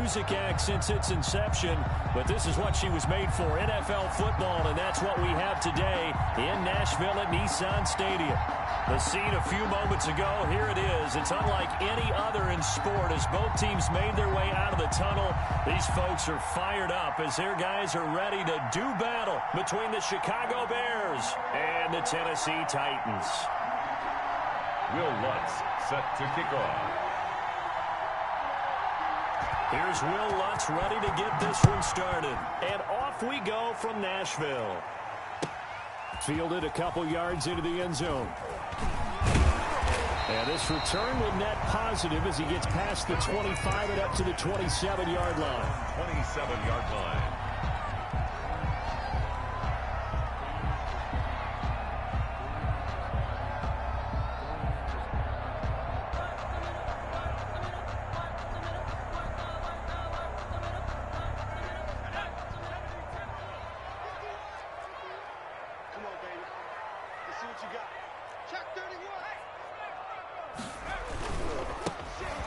music act since its inception, but this is what she was made for, NFL football, and that's what we have today in Nashville at Nissan Stadium. The scene a few moments ago, here it is. It's unlike any other in sport as both teams made their way out of the tunnel. These folks are fired up as their guys are ready to do battle between the Chicago Bears and the Tennessee Titans. Will Lutz set to kick off. Here's Will Lutz ready to get this one started. And off we go from Nashville. Fielded a couple yards into the end zone. And this return will net positive as he gets past the 25 and up to the 27-yard line. 27-yard line.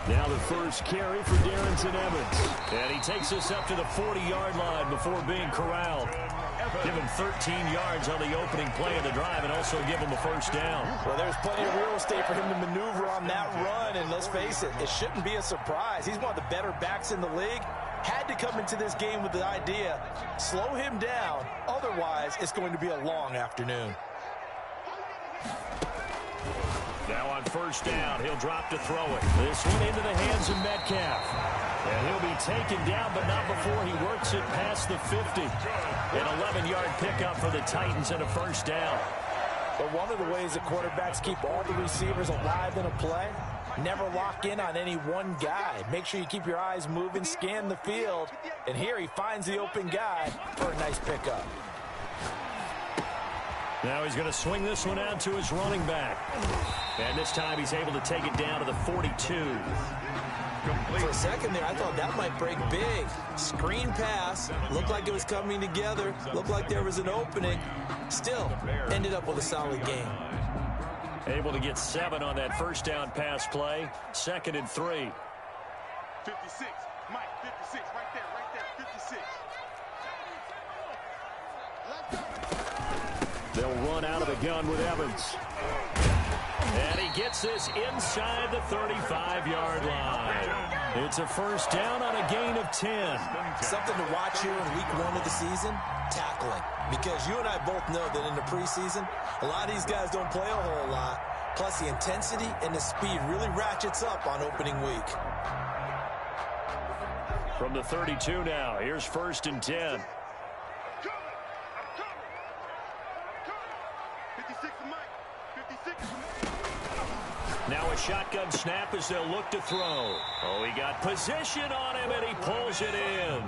Now the first carry for Darrington Evans. And he takes us up to the 40-yard line before being corralled. Give him 13 yards on the opening play of the drive and also give him a first down. Well, there's plenty of real estate for him to maneuver on that run, and let's face it, it shouldn't be a surprise. He's one of the better backs in the league. Had to come into this game with the idea, slow him down, otherwise it's going to be a long afternoon. Now on first down, he'll drop to throw it. This one into the hands of Metcalf. And he'll be taken down, but not before he works it past the 50. An 11-yard pickup for the Titans and a first down. But one of the ways that quarterbacks keep all the receivers alive in a play, never lock in on any one guy. Make sure you keep your eyes moving, scan the field. And here he finds the open guy for a nice pickup. Now he's going to swing this one out to his running back. And this time he's able to take it down to the 42. For a second there, I thought that might break big. Screen pass. Looked like it was coming together. Looked like there was an opening. Still, ended up with a solid game. Able to get 7 on that first down pass play. 2nd and 3. 56. Mike, 56. Right there, 56. They'll run out of the gun with Evans. And he gets this inside the 35-yard line. It's a first down on a gain of 10. Something to watch here in week 1 of the season, tackling. Because you and I both know that in the preseason, a lot of these guys don't play a whole lot. Plus the intensity and the speed really ratchets up on opening week. From the 32 now, here's 1st and 10. Now a shotgun snap as they'll look to throw. Oh, he got position on him, and he pulls it in.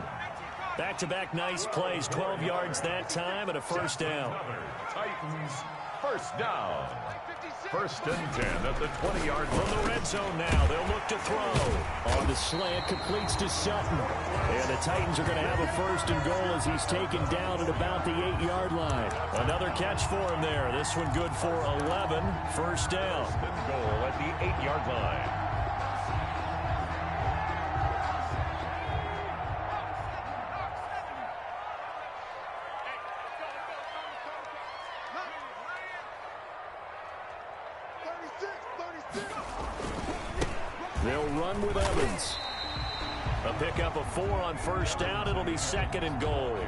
Back-to-back nice plays, 12 yards that time, and a first down. Titans, first down. 1st and 10 at the 20-yard line. From the red zone now, they'll look to throw. On the slant, completes to Sutton. And the Titans are going to have a 1st and goal as he's taken down at about the 8-yard line. Another catch for him there. This one good for 11. First down. 1st and goal at the 8-yard line. They'll run with Evans. A pickup of 4 on first down. It'll be 2nd and goal.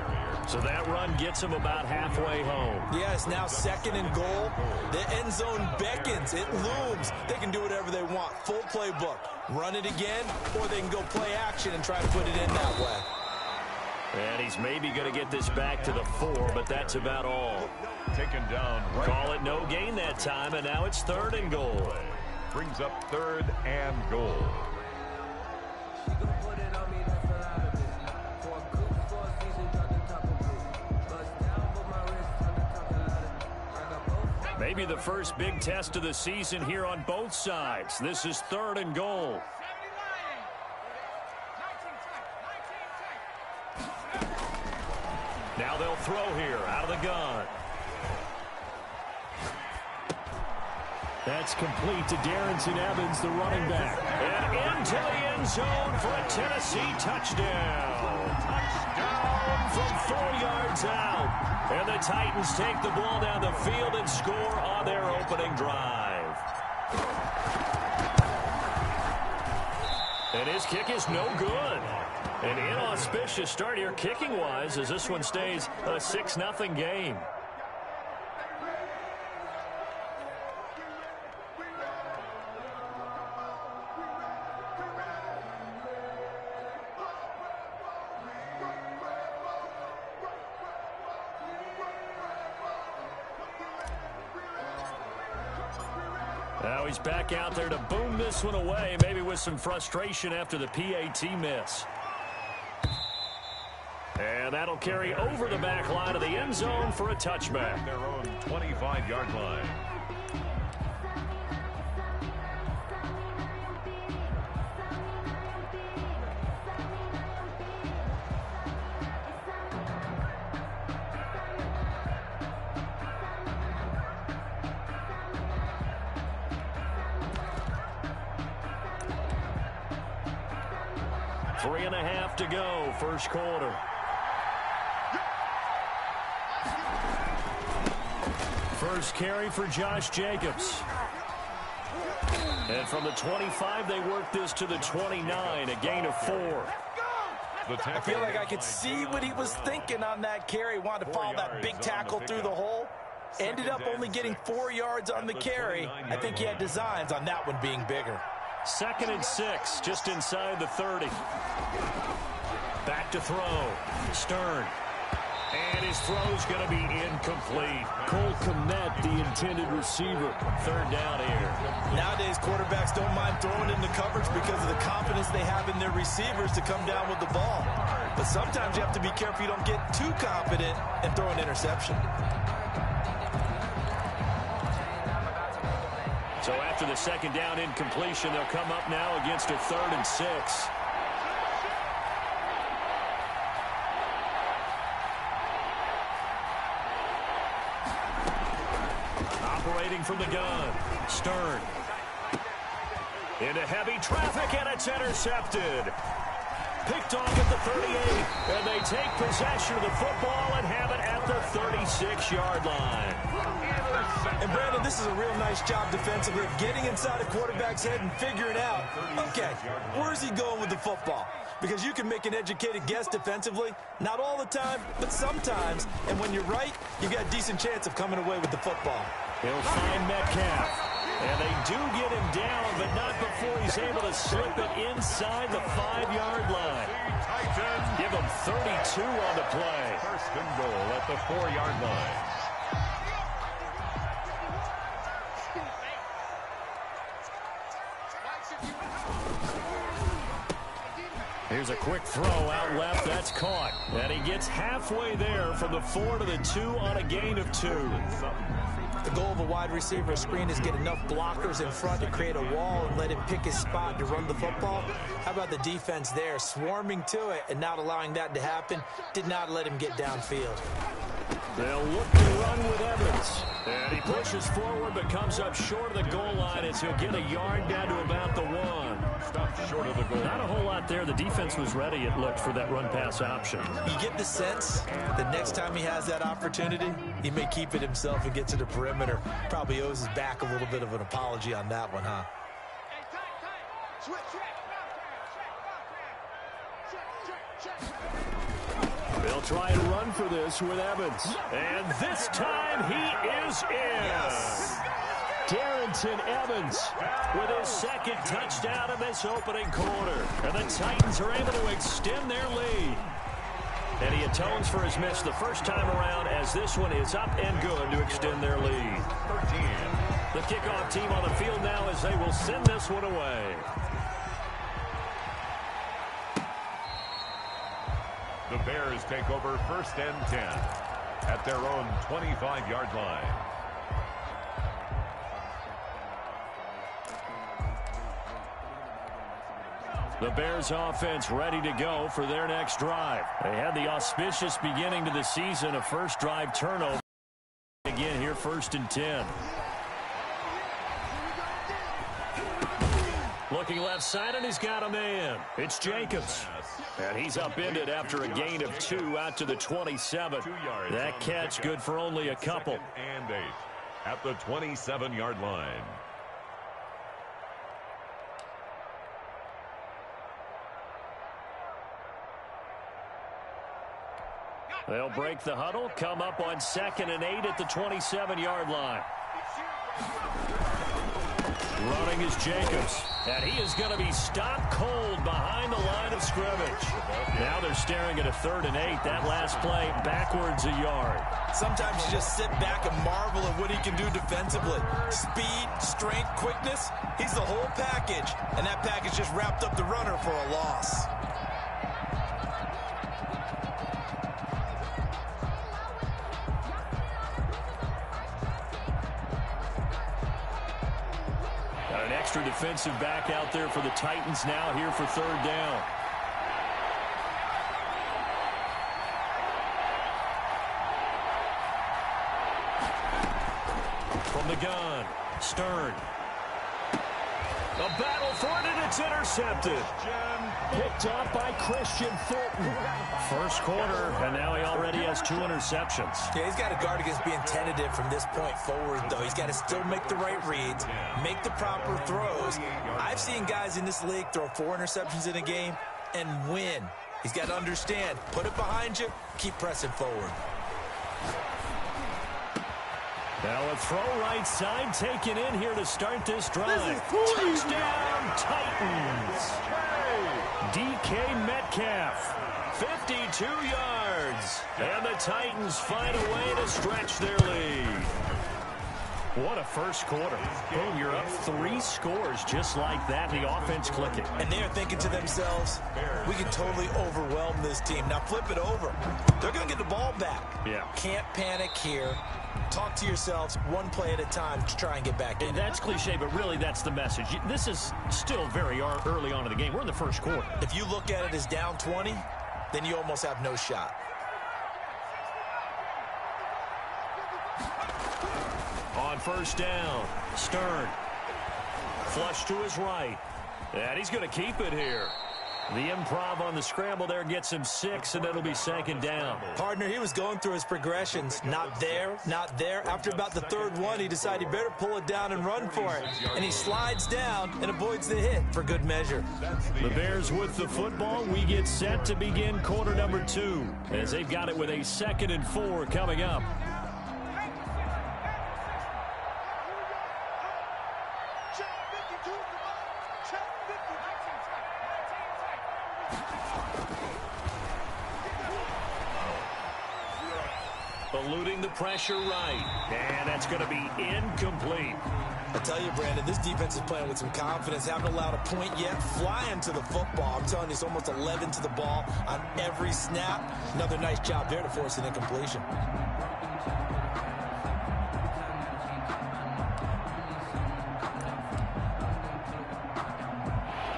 So that run gets him about halfway home. Yes, now 2nd and goal. The end zone beckons. It looms. They can do whatever they want. Full playbook. Run it again, or they can go play action and try to put it in that way. And he's maybe going to get this back to the 4, but that's about all. Taken down. Right. Call it no gain that time, and now it's 3rd and goal. Brings up 3rd and goal. Maybe the first big test of the season here on both sides. This is 3rd and goal. Now they'll throw here out of the gun. That's complete to Darrington Evans, the running back. And into the end zone for a Tennessee touchdown. Touchdown from 4 yards out. And the Titans take the ball down the field and score on their opening drive. And his kick is no good. An inauspicious start here kicking-wise as this one stays a 6-0 game. Now he's back out there to boom this one away, maybe with some frustration after the PAT miss. And that'll carry over the back line of the end zone for a touchback. Their own 25-yard line. Three and a half to go, first quarter. First carry for Josh Jacobs. And from the 25, they work this to the 29, a gain of 4. I feel like I could see what he was thinking on that carry. Wanted to follow that big tackle through the hole. Ended up only getting 4 yards on the carry. I think he had designs on that one being bigger. 2nd and 6, just inside the 30. Back to throw. Stern. And his throw's going to be incomplete. Cole Kmet, the intended receiver. 3rd down here. Nowadays, quarterbacks don't mind throwing into coverage because of the confidence they have in their receivers to come down with the ball. But sometimes you have to be careful you don't get too confident and throw an interception. So after the 2nd down incompletion, they'll come up now against a 3rd and 6. Operating from the gun, Stern. Into heavy traffic, and it's intercepted. Picked off at the 38, and they take possession of the football and have it at the 36-yard line. And Brandon, this is a real nice job defensively of getting inside a quarterback's head and figuring out, okay, where's he going with the football? Because you can make an educated guess defensively, not all the time, but sometimes. And when you're right, you've got a decent chance of coming away with the football. He'll find Metcalf. And they do get him down, but not before he's able to slip it inside the 5-yard line. Give him 32 on the play. 1st and goal at the 4-yard line. Here's a quick throw out left. That's caught. And he gets halfway there from the 4 to the 2 on a gain of 2. The goal of a wide receiver screen is get enough blockers in front to create a wall and let him pick his spot to run the football. How about the defense there, swarming to it and not allowing that to happen? Did not let him get downfield. They'll look to run with Evans. And he pushes forward but comes up short of the goal line as he'll get a yard down to about the 1. Stopped short of the goal. Not a whole lot there. The defense was ready, it looked, for that run-pass option. You get the sense the next time he has that opportunity, he may keep it himself and get to the perimeter. Probably owes his back a little bit of an apology on that one, huh? They'll try and run for this with Evans. And this time he is in. Yes. Darrington Evans with his 2nd touchdown of this opening quarter. And the Titans are able to extend their lead. And he atones for his miss the first time around as this one is up and good to extend their lead. 13. The kickoff team on the field now as they will send this one away. The Bears take over 1st and 10 at their own 25-yard line. The Bears offense ready to go for their next drive. They had the auspicious beginning to the season, a first drive turnover. Again here, 1st and 10. Looking left side, and he's got a man. It's Jacobs. And he's upended after a gain of 2 out to the 27. That catch good for only a couple. And 8 at the 27-yard line. They'll break the huddle, come up on 2nd and 8 at the 27-yard line. Running is Jacobs, and he is going to be stopped cold behind the line of scrimmage. Now they're staring at a 3rd and 8. That last play backwards a yard. Sometimes you just sit back and marvel at what he can do defensively. Speed, strength, quickness, he's the whole package. And that package just wrapped up the runner for a loss. Extra defensive back out there for the Titans now here for 3rd down. From the gun, Stern. A battle for it, and it's intercepted. Picked up by Christian Fulton. First quarter, and now he already has 2 interceptions. Yeah, he's got to guard against being tentative from this point forward, though. He's got to still make the right reads, make the proper throws. I've seen guys in this league throw 4 interceptions in a game and win. He's got to understand, put it behind you, keep pressing forward. Now a throw right side taken in here to start this drive. Touchdown, Titans. DK Metcalf, 52 yards. And the Titans find a way to stretch their lead. What a first quarter. Boom, you're up 3 scores just like that. The offense clicking. And they're thinking to themselves, we can totally overwhelm this team. Now flip it over. They're going to get the ball back. Yeah. Can't panic here. Talk to yourselves one play at a time to try and get back in. That's cliche, but really that's the message. This is still very early on in the game. We're in the first quarter. If you look at it as down 20, then you almost have no shot. On first down, Stern. Flush to his right. And he's going to keep it here. The improv on the scramble there gets him 6, and it'll be 2nd down. Partner, he was going through his progressions. Not there, not there. After about the 3rd one, he decided he better pull it down and run for it. And he slides down and avoids the hit for good measure. The Bears with the football. We get set to begin quarter number 2 as they've got it with a 2nd and 4 coming up. Eluding the pressure right. And that's going to be incomplete. I tell you, Brandon, this defense is playing with some confidence. Haven't allowed a point yet. Flying to the football. I'm telling you, it's almost 11 to the ball on every snap. Another nice job there to force an incompletion.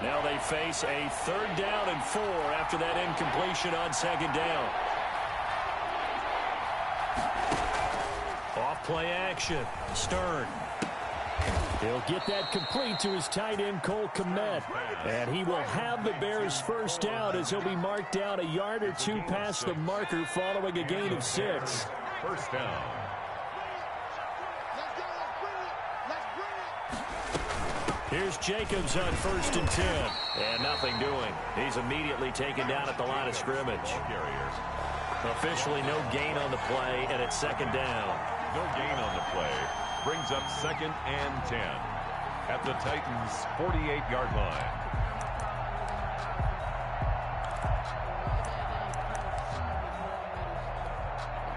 Now they face a 3rd down and 4 after that incompletion on 2nd down. Off play action. Stern. He'll get that complete to his tight end, Cole Kmet. And he will have the Bears' first down as he'll be marked down a yard or 2 past the marker following a gain of 6. First down. Here's Jacobs on 1st and 10. And nothing doing. He's immediately taken down at the line of scrimmage. Officially no gain on the play, and it's 2nd down. No gain on the play. Brings up 2nd and 10 at the Titans' 48-yard line.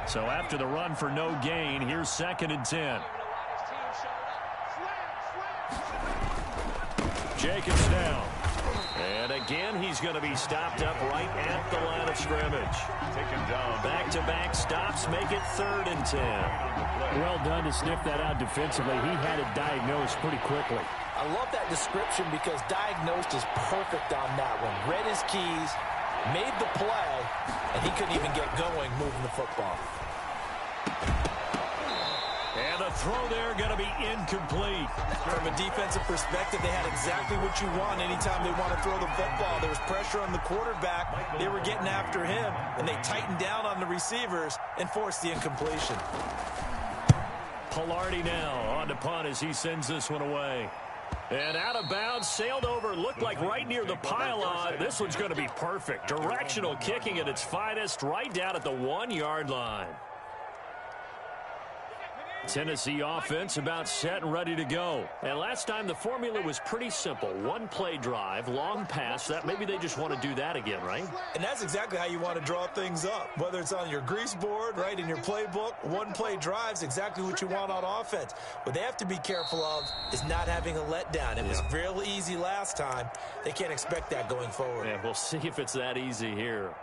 So after the run for no gain, here's 2nd and 10. Jacobs now. And again, he's going to be stopped up right at the line of scrimmage. Taken down. Back-to-back stops make it 3rd and 10. Well done to sniff that out defensively. He had it diagnosed pretty quickly. I love that description because diagnosed is perfect on that one. Read his keys, made the play, and he couldn't even get going moving the football. And a the throw there going to be incomplete. From a defensive perspective, they had exactly what you want anytime they want to throw the football. There was pressure on the quarterback. They were getting after him, and they tightened down on the receivers and forced the incompletion. Pilardi now on to punt as he sends this one away. And out of bounds, sailed over, looked like right near the pylon. This one's going to be perfect. Directional kicking at its finest, right down at the 1-yard line. Tennessee offense about set and ready to go. And last time the formula was pretty simple. One-play drive, long pass. That maybe they just want to do that again, right? And that's exactly how you want to draw things up. Whether it's on your grease board, right, in your playbook, one-play drive's exactly what you want on offense. What they have to be careful of is not having a letdown. It was real easy last time. They can't expect that going forward. Yeah, we'll see if it's that easy here.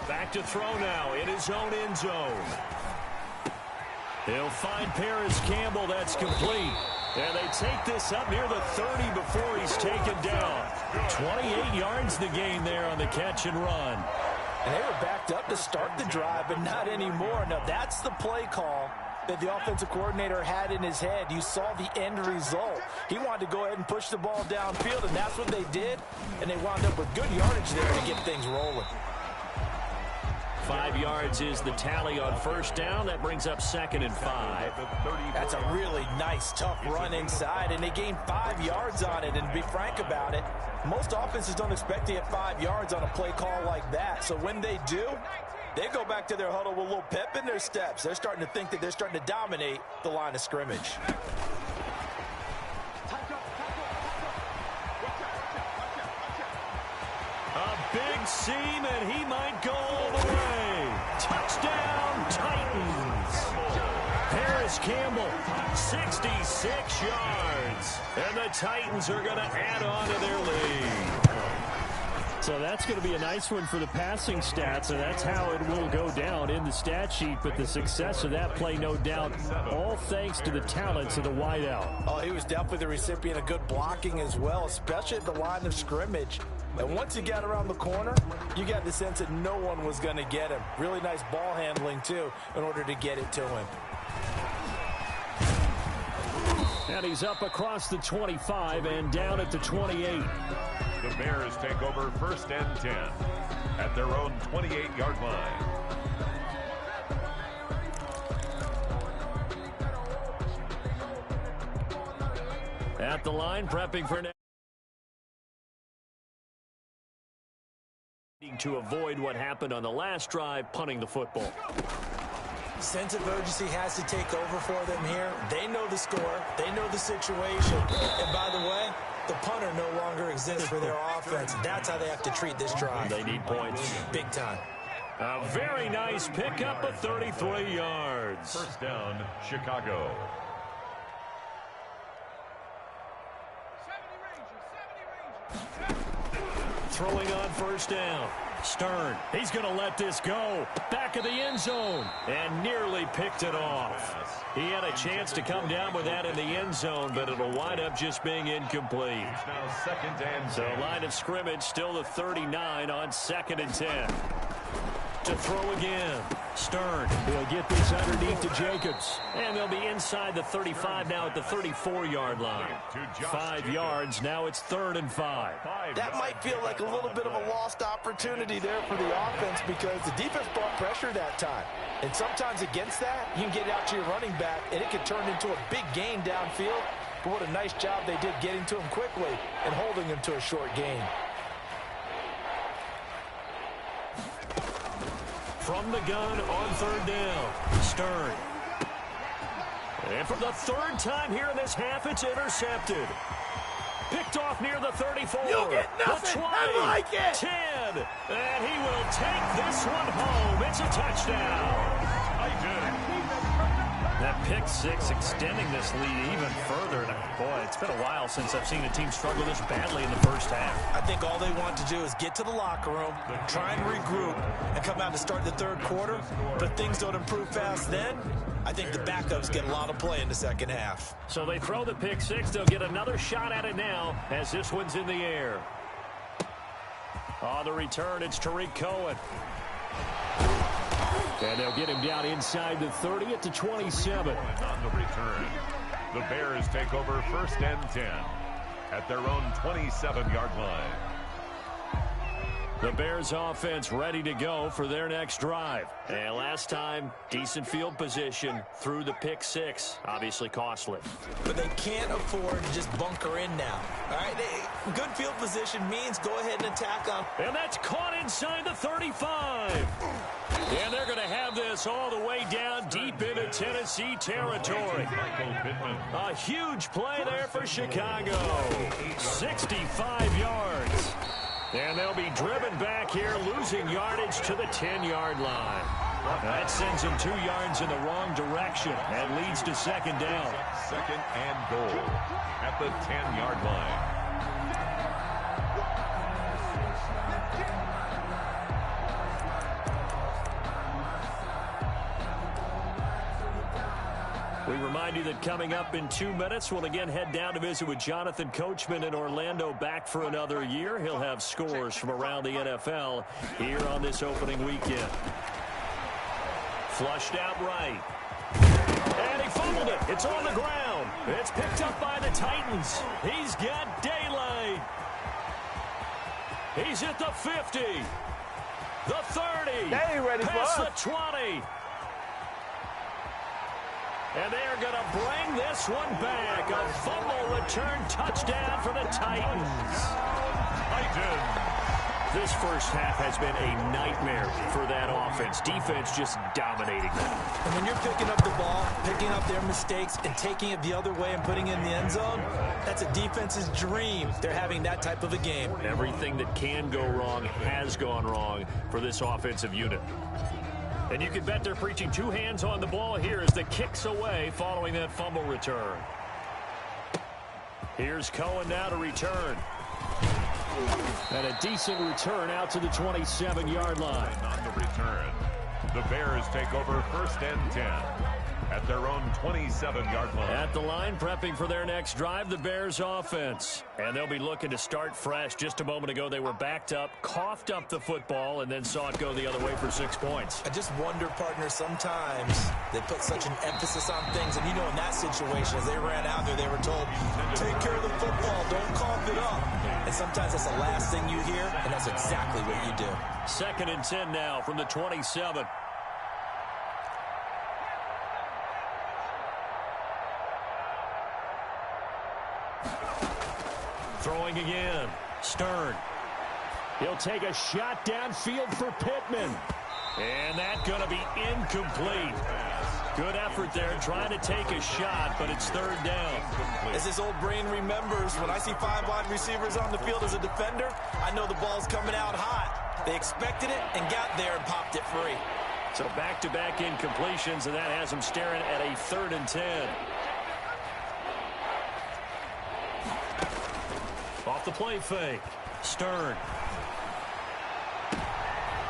Back to throw now in his own end zone. He'll find Paris Campbell. That's complete. And they take this up near the 30 before he's taken down. 28 yards the gain there on the catch and run. And they were backed up to start the drive, but not anymore. Now, that's the play call that the offensive coordinator had in his head. You saw the end result. He wanted to go ahead and push the ball downfield, and that's what they did. And they wound up with good yardage there to get things rolling. 5 yards is the tally on first down. That brings up 2nd and 5. That's a really nice, tough run inside, and they gained 5 yards on it. And to be frank about it, most offenses don't expect to get 5 yards on a play call like that. So when they do, they go back to their huddle with a little pep in their steps. They're starting to think that they're starting to dominate the line of scrimmage. A big seam, and he might go all the way. Touchdown, Titans. Paris Campbell, 66 yards. And the Titans are going to add on to their lead. So that's going to be a nice one for the passing stats, and that's how it will go down in the stat sheet. But the success of that play, no doubt, all thanks to the talents of the wideout. Oh, he was definitely the recipient of good blocking as well, especially at the line of scrimmage. And once he got around the corner, you got the sense that no one was going to get him. Really nice ball handling, too, in order to get it to him. And he's up across the 25 and down at the 28. The Bears take over 1st and 10 at their own 28-yard line. At the line, prepping for next. To avoid what happened on the last drive, punting the football. Sense of urgency has to take over for them here. They know the score. They know the situation. And by the way, the punter no longer exists for their offense. That's how they have to treat this drive. They need points. Big time. A very nice pickup of 33 yards. 1st down, Chicago. Throwing on 1st down. Stern, he's going to let this go. Back of the end zone. And nearly picked it off. He had a chance to come down with that in the end zone, but it'll wind up just being incomplete. It's now 2nd and 10. So line of scrimmage still the 39 on 2nd and 10. To throw again. Stern, he'll get this underneath to Jacobs. And they'll be inside the 35 now at the 34-yard line. 5 yards, now it's 3rd and 5. That might feel like a little bit of a lost opportunity there for the offense because the defense brought pressure that time. And sometimes against that, you can get out to your running back, and it can turn into a big gain downfield. But what a nice job they did getting to him quickly and holding him to a short gain. From the gun on 3rd down. Stern. And for the 3rd time here in this half, it's intercepted. Picked off near the 34. You get nothing. The 20, I like it. 10. And he will take this one home. It's a touchdown. That pick six extending this lead even further. And boy, it's been a while since I've seen a team struggle this badly in the first half. I think all they want to do is get to the locker room, try and regroup, and come out to start the third quarter. But if things don't improve fast then, I think the backups get a lot of play in the second half. So they throw the pick six. They'll get another shot at it now as this one's in the air. On the return, it's Tariq Cohen. And they'll get him down inside the 30 at the 27. On the return, the Bears take over first and 10 at their own 27-yard line. The Bears offense ready to go for their next drive. And last time, decent field position through the pick six. Obviously costly. But they can't afford to just bunker in now. All right, good field position means go ahead and attack them. And that's caught inside the 35. And they're going to have this all the way down deep into Tennessee territory. A huge play there for Chicago. 65 yards. And they'll be driven back here, losing yardage to the 10-yard line. That sends them 2 yards in the wrong direction and leads to second down. Second and goal at the 10-yard line. We remind you that coming up in 2 minutes, we'll again head down to visit with Jonathan Coachman in Orlando, back for another year. He'll have scores from around the NFL here on this opening weekend. Flushed out right. And he fumbled it. It's on the ground. It's picked up by the Titans. He's got daylight. He's at the 50. The 30. They ready for past us. the 20. And they're going to bring this one back. A fumble return touchdown for the Titans. This first half has been a nightmare for that offense. Defense just dominating them. And when you're picking up the ball, picking up their mistakes, and taking it the other way and putting it in the end zone, that's a defense's dream. They're having that type of a game. Everything that can go wrong has gone wrong for this offensive unit. And you can bet they're preaching 2 hands on the ball here as the kick's away following that fumble return. Here's Cohen now to return. And a decent return out to the 27-yard line. On the return, the Bears take over first and 10 at their own 27-yard line. At the line, prepping for their next drive, the Bears offense. And they'll be looking to start fresh. Just a moment ago, they were backed up, coughed up the football, and then saw it go the other way for 6 points. I just wonder, partner, sometimes they put such an emphasis on things. And, you know, in that situation, as they ran out there, they were told, take care of the football, don't cough it up. And sometimes that's the last thing you hear, and that's exactly what you do. 2nd and 10 now from the 27. Throwing again. Stern. He'll take a shot downfield for Pittman. And that's going to be incomplete. Good effort there, trying to take a shot, but it's 3rd down. As his old brain remembers, when I see 5 wide receivers on the field as a defender, I know the ball's coming out hot. They expected it and got there and popped it free. So back-to-back incompletions, and that has him staring at a 3rd and 10. Off the play fake. Stern.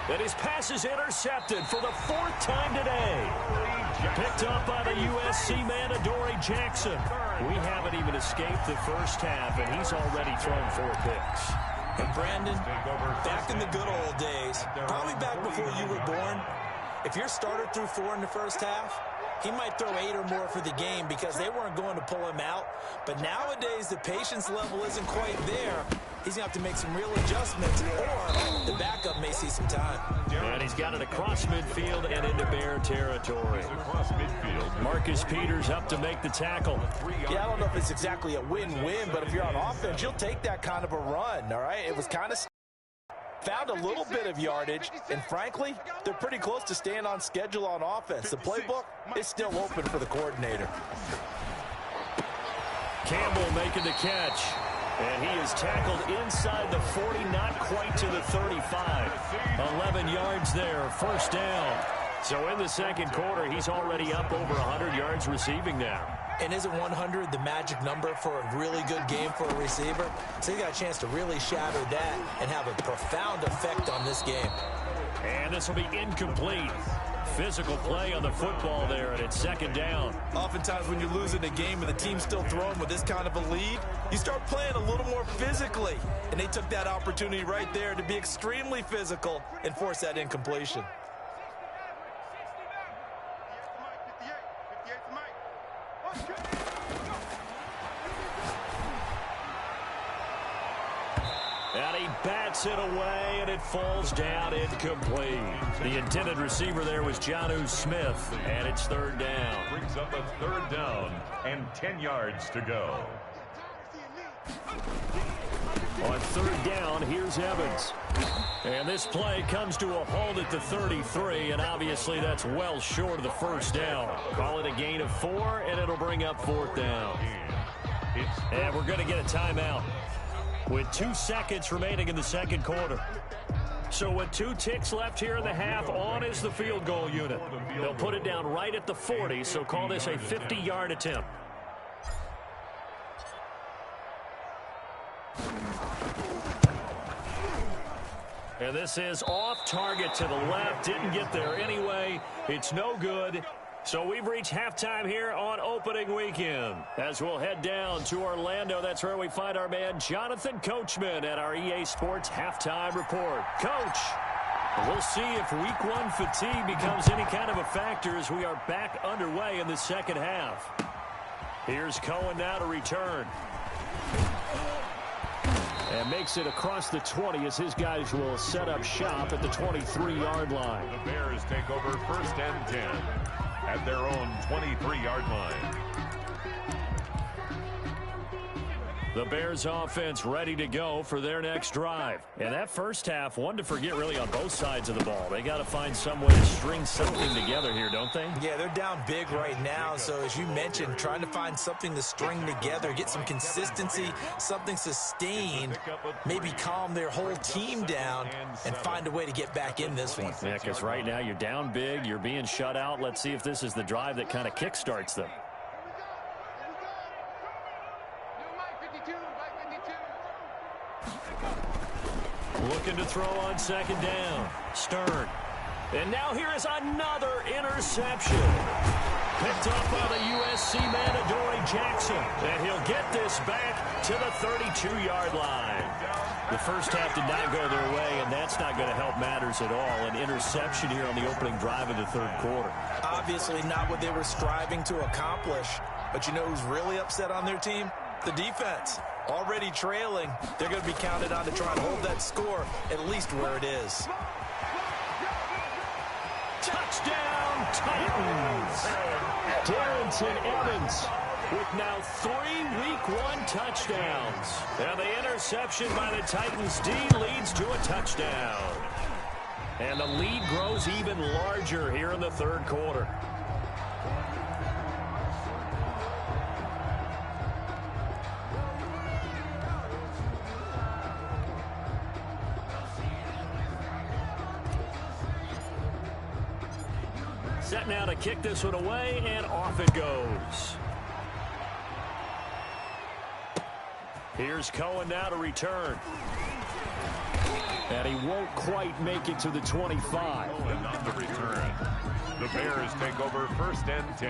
And his pass is intercepted for the 4th time today. Picked up by the USC man, Adoree Jackson. We haven't even escaped the first half, and he's already thrown 4 picks. And Brandon, back in the good old days, probably back before you were born, if your starter threw 4 in the first half, he might throw 8 or more for the game because they weren't going to pull him out. But nowadays, the patience level isn't quite there. He's going to have to make some real adjustments, or the backup may see some time. And he's got it across midfield and into Bear territory. Marcus Peters up to make the tackle. Yeah, I don't know if it's exactly a win-win, but if you're on offense, you'll take that kind of a run, all right? It was kind of found a little bit of yardage, and frankly, they're pretty close to staying on schedule on offense. The playbook is still open for the coordinator. Campbell making the catch. And he is tackled inside the 40, not quite to the 35. 11 yards there, 1st down. So in the 2nd quarter, he's already up over 100 yards receiving now. And isn't 100 the magic number for a really good game for a receiver? So he got a chance to really shatter that and have a profound effect on this game. And this will be incomplete. Physical play on the football there, and it's second down. Oftentimes when you're losing a game and the team's still throwing with this kind of a lead, you start playing a little more physically. And they took that opportunity right there to be extremely physical and force that incompletion. And he bats it away, and it falls down incomplete. The intended receiver there was Jonnu Smith, and it's third down. Brings up a third down and 10 yards to go. On third down, here's Evans. And this play comes to a halt at the 33, and obviously that's well short of the first down. Call it a gain of 4, and it'll bring up fourth down. And we're going to get a timeout with 2 seconds remaining in the second quarter. So with 2 ticks left here in the half, on is the field goal unit. They'll put it down right at the 40, so call this a 50-yard attempt. And this is off target to the left. Didn't get there anyway. It's no good. So we've reached halftime here on opening weekend. As we'll head down to Orlando, that's where we find our man Jonathan Coachman at our EA Sports Halftime Report. Coach, we'll see if week 1 fatigue becomes any kind of a factor as we are back underway in the second half. Here's Cohen now to return. And makes it across the 20 as his guys will set up shop at the 23-yard line. The Bears take over first and 10 at their own 23-yard line. The Bears offense ready to go for their next drive. And that first half, one to forget really on both sides of the ball. They got to find some way to string something together here, don't they? Yeah, they're down big right now. So as you mentioned, trying to find something to string together, get some consistency, something sustained, maybe calm their whole team down and find a way to get back in this one. Yeah, because right now you're down big, you're being shut out. Let's see if this is the drive that kind of kickstarts them. Looking to throw on second down. Stern. And now here is another interception. Picked up by the USC man, Adoree Jackson. And he'll get this back to the 32-yard line. The first half did not go their way, and that's not going to help matters at all. An interception here on the opening drive of the third quarter. Obviously not what they were striving to accomplish. But you know who's really upset on their team? The defense. Already trailing, they're going to be counted on to try and hold that score at least where it is. Touchdown, Titans! Darrington Evans with now 3 Week 1 touchdowns. And the interception by the Titans D leads to a touchdown. And the lead grows even larger here in the third quarter. Set now to kick this one away, and off it goes. Here's Cohen now to return. And he won't quite make it to the 25. And on the return, the Bears take over first and 10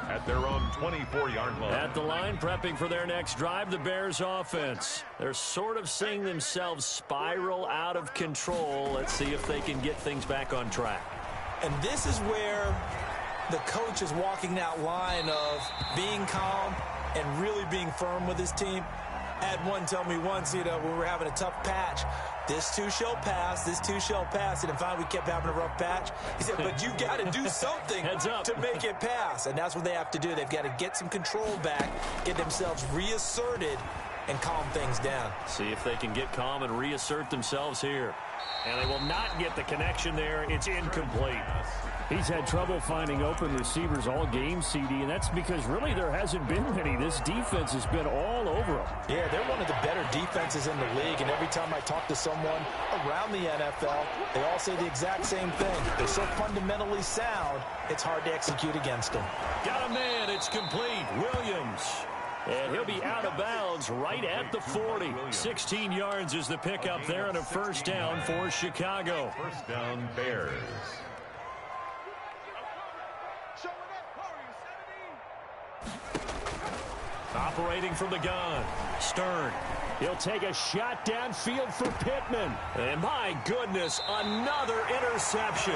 at their own 24-yard line. At the line, prepping for their next drive, the Bears offense. They're sort of seeing themselves spiral out of control. Let's see if they can get things back on track. And this is where the coach is walking that line of being calm and really being firm with his team. I had one tell me once, when we were having a tough patch, this too shall pass, this too shall pass. And finally we kept having a rough patch. He said, but you got to do something to make it pass. And that's what they have to do. They've got to get some control back, get themselves reasserted, and calm things down. See if they can get calm and reassert themselves here. And they will not get the connection there. It's incomplete. He's had trouble finding open receivers all game, CD, and that's because really there hasn't been many. This defense has been all over him. Yeah, they're one of the better defenses in the league, and every time I talk to someone around the NFL, they all say the exact same thing. They're so fundamentally sound, it's hard to execute against them. Got a man. It's complete. Williams. And he'll be out of bounds right at the 40. 16 yards is the pickup there and a first down for Chicago. First down, Bears. Operating from the gun. Stern. He'll take a shot downfield for Pittman. And my goodness, another interception.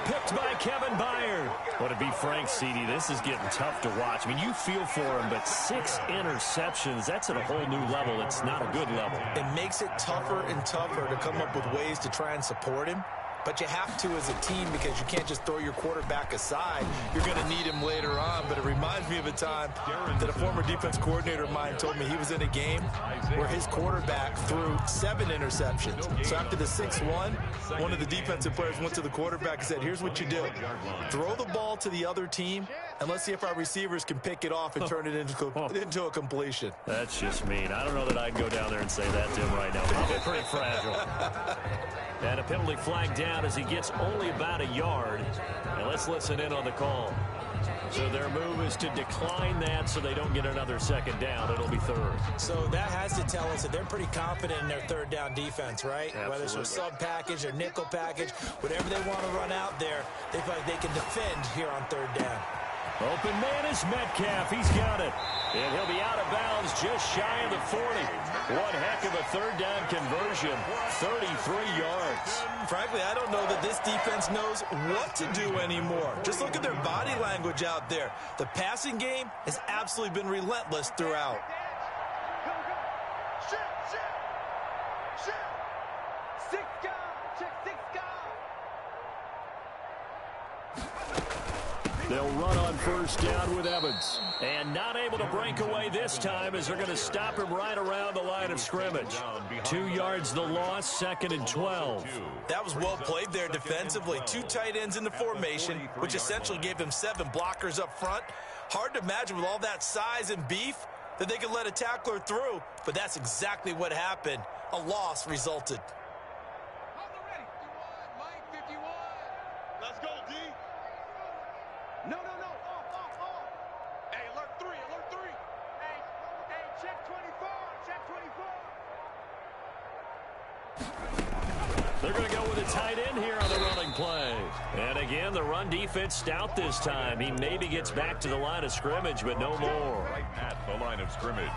Picked by Kevin Byard. But to be frank, CD, this is getting tough to watch. I mean, you feel for him, but 6 interceptions, that's at a whole new level. It's not a good level. It makes it tougher and tougher to come up with ways to try and support him. But you have to as a team because you can't just throw your quarterback aside. You're going to need him later on. But it reminds me of a time that a former defense coordinator of mine told me he was in a game where his quarterback threw 7 interceptions. So after the 6-1, one of the defensive players went to the quarterback and said, here's what you do. Throw the ball to the other team, and let's see if our receivers can pick it off and turn it into a completion. That's just mean. I don't know that I'd go down there and say that to him right now. Probably pretty fragile. And a penalty flag down as he gets only about a yard. And let's listen in on the call. So their move is to decline that so they don't get another second down. It'll be third. So that has to tell us that they're pretty confident in their third down defense, right? Absolutely. Whether it's a sub package or nickel package, whatever they want to run out there, they feel like they can defend here on third down. Open man is Metcalf. He's got it. And he'll be out of bounds just shy of the 40. One heck of a third down conversion. 33 yards. Frankly, I don't know that this defense knows what to do anymore. Just look at their body language out there. The passing game has absolutely been relentless throughout. They'll run on first down with Evans. And not able to break away this time as they're going to stop him right around the line of scrimmage. 2 yards the loss, 2nd and 12. That was well played there defensively. 2 tight ends in the formation, which essentially gave them 7 blockers up front. Hard to imagine with all that size and beef that they could let a tackler through, but that's exactly what happened. A loss resulted. Let's go, D. No. Off. Hey, alert 3. Hey, check 24. They're going to go with a tight end here on the running play. And again, the run defense stout this time. He maybe gets back to the line of scrimmage, but no more. Right at the line of scrimmage.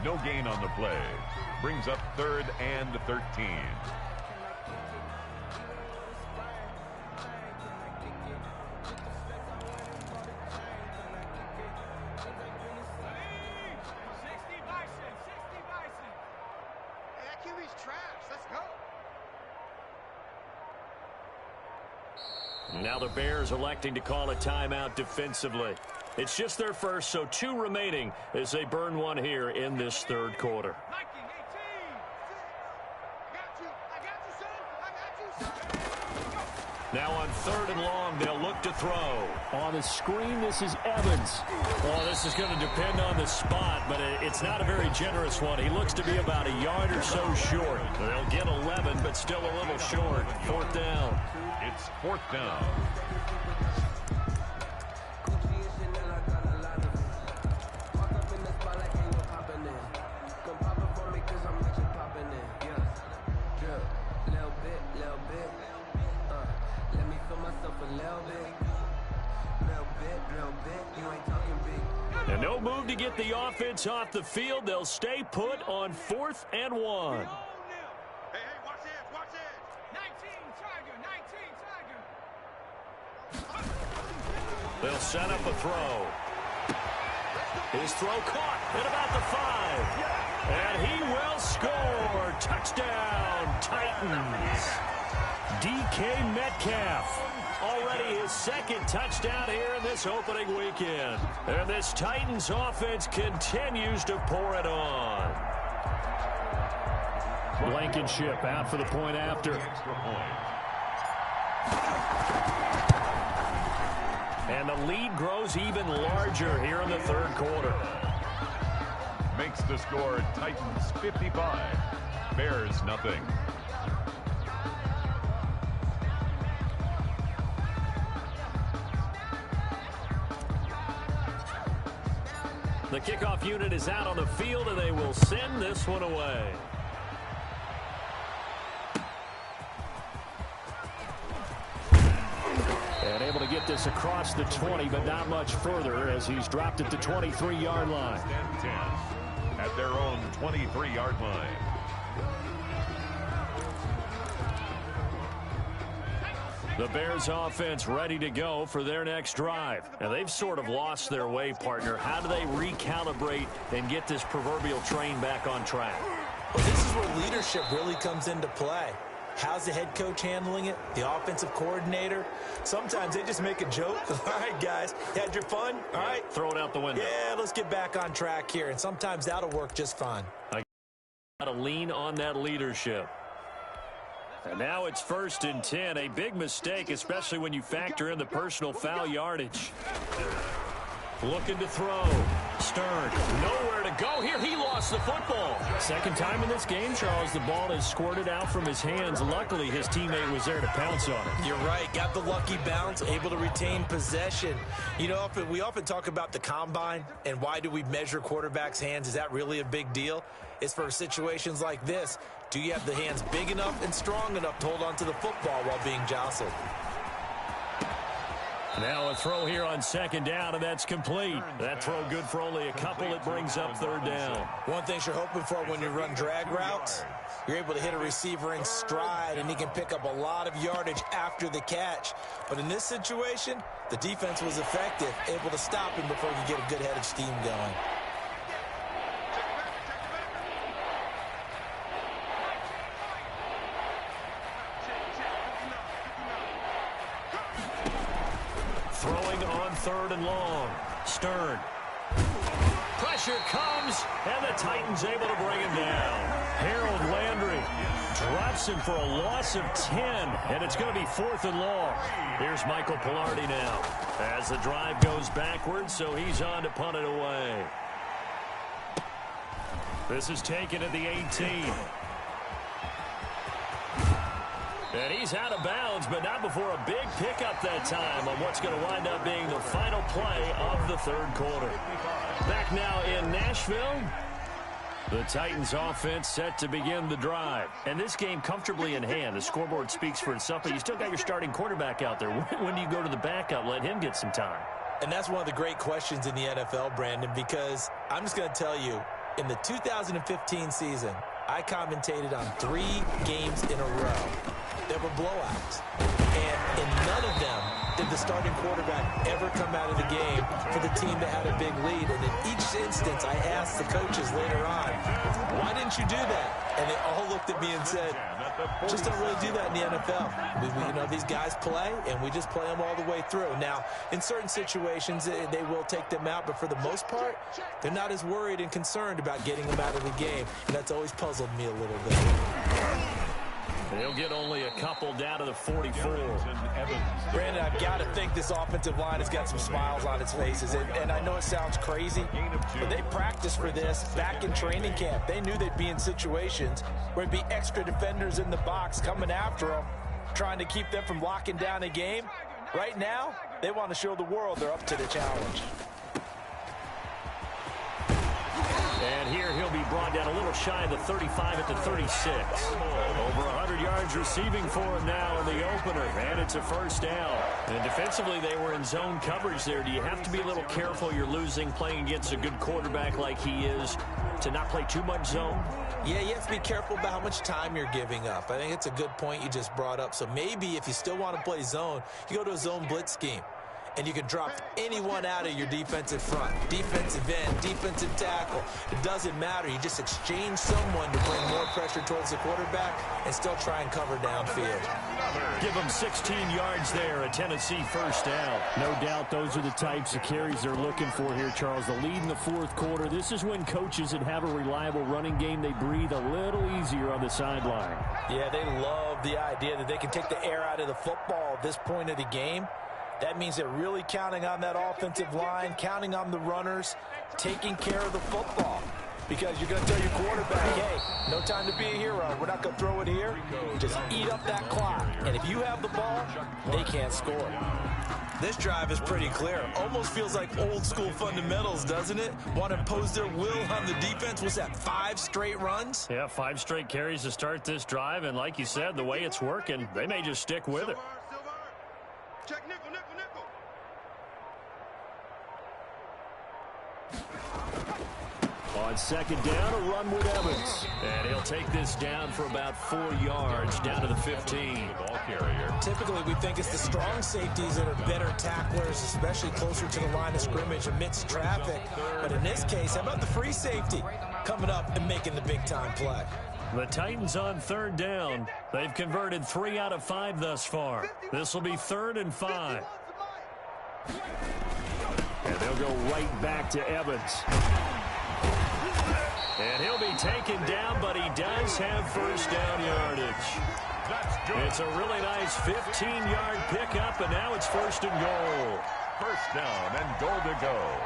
No gain on the play. Brings up 3rd and 13. Now the Bears electing to call a timeout defensively. It's just their first, so 2 remaining as they burn one here in this third quarter. Now on 3rd and long, they'll look to throw. On the screen, this is Evans. Well, this is going to depend on the spot, but it's not a very generous one. He looks to be about a yard or so short. They'll get 11, but still a little short. 4th down. It's 4th down. And no move to get the offense off the field. They'll stay put on 4th and 1. Hey, watch it. 19 Tiger. They'll set up a throw. His throw caught at about the 5. And he will score. Touchdown, Titans. DK Metcalf. Already his 2nd touchdown here in this opening weekend. And this Titans offense continues to pour it on. Blankenship out for the point after. And the lead grows even larger here in the third quarter. Makes the score Titans 55, Bears nothing. The kickoff unit is out on the field, and they will send this one away. And able to get this across the 20, but not much further as he's dropped it to 23-yard line. 10 at their own 23-yard line. The Bears offense ready to go for their next drive. Now, they've sort of lost their way, partner. How do they recalibrate and get this proverbial train back on track? Well, this is where leadership really comes into play. How's the head coach handling it? The offensive coordinator? Sometimes they just make a joke. All right, guys, had your fun? All right. Throw it out the window. Yeah, let's get back on track here. And sometimes that'll work just fine. I got to lean on that leadership. And now it's 1st and 10. A big mistake, especially when you factor in the personal foul yardage. Looking to throw. Stern, nowhere to go here. He lost the football. Second time in this game, Charles, the ball has squirted out from his hands. Luckily, his teammate was there to pounce on it. You're right. Got the lucky bounce, able to retain possession. You know, we often talk about the combine and why do we measure quarterbacks' hands. Is that really a big deal? It's for situations like this. Do you have the hands big enough and strong enough to hold on to the football while being jostled? Now a throw here on 2nd down, and that's complete. That throw good for only a couple. It brings up 3rd down. One thing you're hoping for when you run drag routes, you're able to hit a receiver in stride, and he can pick up a lot of yardage after the catch. But in this situation, the defense was effective, able to stop him before he could get a good head of steam going. Throwing on 3rd and long. Stern. Pressure comes, and the Titans able to bring him down. Harold Landry drops him for a loss of 10, and it's going to be 4th and long. Here's Michael Pilardi now as the drive goes backwards, so he's on to punt it away. This is taken at the 18. And he's out of bounds, but not before a big pickup that time on what's going to wind up being the final play of the 3rd quarter. Back now in Nashville. The Titans offense set to begin the drive. And this game comfortably in hand. The scoreboard speaks for itself, but you still got your starting quarterback out there. When do you go to the backup? Let him get some time. And that's one of the great questions in the NFL, Brandon, because I'm just going to tell you, in the 2015 season, I commentated on 3 games in a row. There were blowouts. And in none of them did the starting quarterback ever come out of the game for the team that had a big lead. And in each instance, I asked the coaches later on, why didn't you do that? And they all looked at me and said, just don't really do that in the NFL. You know, these guys play, and we just play them all the way through. Now, in certain situations, they will take them out, but for the most part, they're not as worried and concerned about getting them out of the game. And that's always puzzled me a little bit. They'll get only a couple down to the 44. Brandon, I've got to think this offensive line has got some smiles on its faces. And I know it sounds crazy, but they practiced for this back in training camp. They knew they'd be in situations where there'd be extra defenders in the box coming after them, trying to keep them from locking down a game. Right now, they want to show the world they're up to the challenge. And here he'll be brought down a little shy of the 35 at the 36. Over 100 yards receiving for him now in the opener. And it's a 1st down. And defensively, they were in zone coverage there. Do you have to be a little careful you're losing playing against a good quarterback like he is to not play too much zone? Yeah, you have to be careful about how much time you're giving up. I think it's a good point you just brought up. So maybe if you still want to play zone, you go to a zone blitz scheme. And you can drop anyone out of your defensive front, defensive end, defensive tackle. It doesn't matter. You just exchange someone to bring more pressure towards the quarterback and still try and cover downfield. Give them 16 yards there, a Tennessee 1st down. No doubt those are the types of carries they're looking for here, Charles. The lead in the 4th quarter. This is when coaches that have a reliable running game, they breathe a little easier on the sideline. Yeah, they love the idea that they can take the air out of the football at this point of the game. That means they're really counting on that offensive line, counting on the runners, taking care of the football. Because you're going to tell your quarterback, hey, no time to be a hero. We're not going to throw it here. Just eat up that clock. And if you have the ball, they can't score. This drive is pretty clear. Almost feels like old school fundamentals, doesn't it? Want to impose their will on the defense. What's that, 5 straight runs? Yeah, 5 straight carries to start this drive. And like you said, the way it's working, they may just stick with it. Silver. Check nickel, nickel, nickel. On second down, a run with Evans. And he'll take this down for about 4 yards, down to the 15. Ball carrier. Typically, we think it's the strong safeties that are better tacklers, especially closer to the line of scrimmage amidst traffic. But in this case, how about the free safety coming up and making the big-time play? The Titans on third down. They've converted 3 out of 5 thus far. This will be 3rd and 5. And they'll go right back to Evans. And he'll be taken down, but he does have first down yardage. That's good. It's a really nice 15-yard pickup, and now it's 1st and goal. First down and goal to go.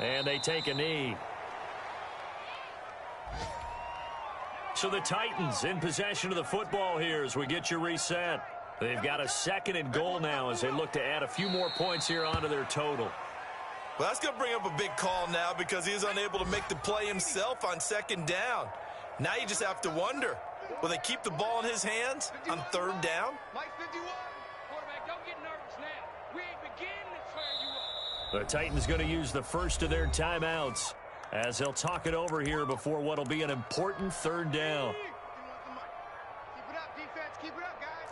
And they take a knee. So the Titans in possession of the football here as we get you reset. They've got a 2nd and goal now as they look to add a few more points here onto their total. Well, that's going to bring up a big call now because he is unable to make the play himself on 2nd down. Now you just have to wonder, will they keep the ball in his hands on 3rd down? Mike 51. Quarterback, don't get nervous now. We ain't beginning to tear you up. The Titans going to use the first of their timeouts as they'll talk it over here before what will be an important 3rd down. Keep it up, defense. Keep it up, guys.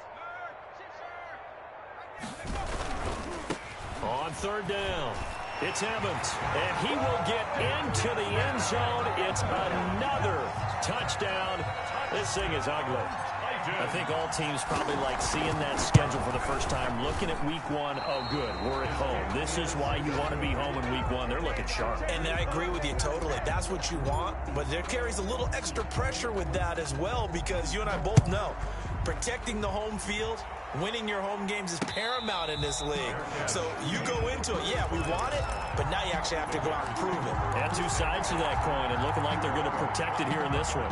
On 3rd down, it's Evans, and he will get into the end zone. It's another touchdown. This thing is ugly. I think all teams probably like seeing that schedule for the first time, looking at week 1. Oh, good, we're at home. This is why you want to be home in week 1. They're looking sharp. And I agree with you totally. That's what you want. But there carries a little extra pressure with that as well because you and I both know protecting the home field, winning your home games is paramount in this league. So you go into it, yeah, we want it, but now you actually have to go out and prove it. And 2 sides to that coin and looking like they're going to protect it here in this one.